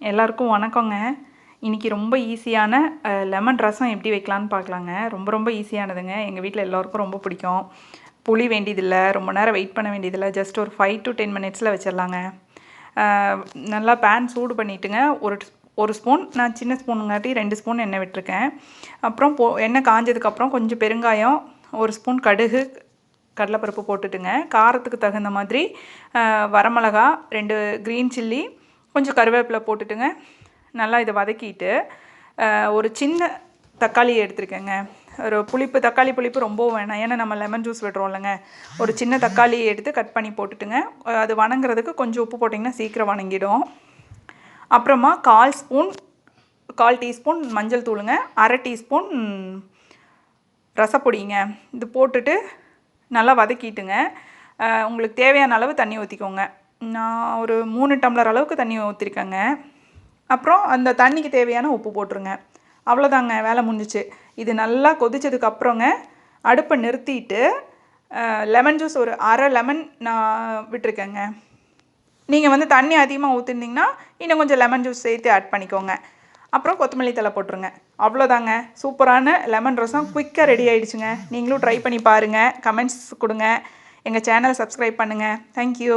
எல்லாருக்கும் வணக்கங்க. இன்றைக்கி ரொம்ப ஈஸியான லெமன் ரசம் எப்படி வைக்கலான்னு பார்க்கலாங்க. ரொம்ப ஈஸியானதுங்க. எங்கள் வீட்டில் எல்லோருக்கும் ரொம்ப பிடிக்கும். புளி வேண்டியதில்லை, ரொம்ப நேரம் வெயிட் பண்ண வேண்டியதில்லை. ஜஸ்ட் ஒரு 5 to 10 மினிட்ஸில் வச்சிடலாங்க. நல்லா பேன் சூடு பண்ணிவிட்டுங்க. ஒரு ஸ்பூன், நான் சின்ன ஸ்பூனுங்காட்டி 2 ஸ்பூன் எண்ணெய் விட்டுருக்கேன். அப்புறம் எண்ணெய் காஞ்சதுக்கப்புறம் கொஞ்சம் பெருங்காயம், 1 ஸ்பூன் கடுகு, கடலைப்பருப்பு போட்டுட்டுங்க. காரத்துக்கு தகுந்த மாதிரி வரமிளகா, 2 க்ரீன் சில்லி, கொஞ்சம் கருவேப்பிலை போட்டுட்டுங்க. நல்லா இதை வதக்கிட்டு ஒரு சின்ன தக்காளி எடுத்துருக்கேங்க. ஒரு தக்காளி புளிப்பு ரொம்பவும் வேணாம், ஏன்னா நம்ம லெமன் ஜூஸ் விடுறோம் இல்லைங்க. ஒரு சின்ன தக்காளி எடுத்து கட் பண்ணி போட்டுட்டுங்க. அது வணங்குறதுக்கு கொஞ்சம் உப்பு போட்டிங்கன்னா சீக்கிரம் வணங்கிடும். அப்புறமா 1/4 டீஸ்பூன் மஞ்சள் தூளுங்க, 1/2 டீஸ்பூன் ரசப்பொடிங்க. இது போட்டுட்டு நல்லா வதக்கிட்டுங்க. உங்களுக்கு தேவையான அளவு தண்ணி ஊற்றிக்கோங்க. நான் ஒரு 3 டம்ளர் அளவுக்கு தண்ணி ஊற்றிருக்கேங்க. அப்புறம் அந்த தண்ணிக்கு தேவையான உப்பு போட்டுருங்க. அவ்வளோதாங்க, வேலை முடிஞ்சிச்சு. இது நல்லா கொதிச்சதுக்கப்புறங்க அடுப்பை நிறுத்திட்டு லெமன் ஜூஸ் ஒரு 1/2 லெமன் நான் விட்டுருக்கேங்க. நீங்கள் தண்ணி அதிகமாக ஊற்றிருந்தீங்கன்னா இன்னும் கொஞ்சம் லெமன் ஜூஸ் சேர்த்து ஆட் பண்ணிக்கோங்க. அப்புறம் கொத்தமல்லி தழை போட்டுருங்க. அவ்வளோதாங்க, சூப்பரான லெமன் ரசம் குயிக்காக ரெடி ஆகிடுச்சுங்க. நீங்களும் ட்ரை பண்ணி பாருங்கள், கமெண்ட்ஸ் கொடுங்க. எங்கள் சேனல் சப்ஸ்கிரைப் பண்ணுங்கள். தேங்க்யூ.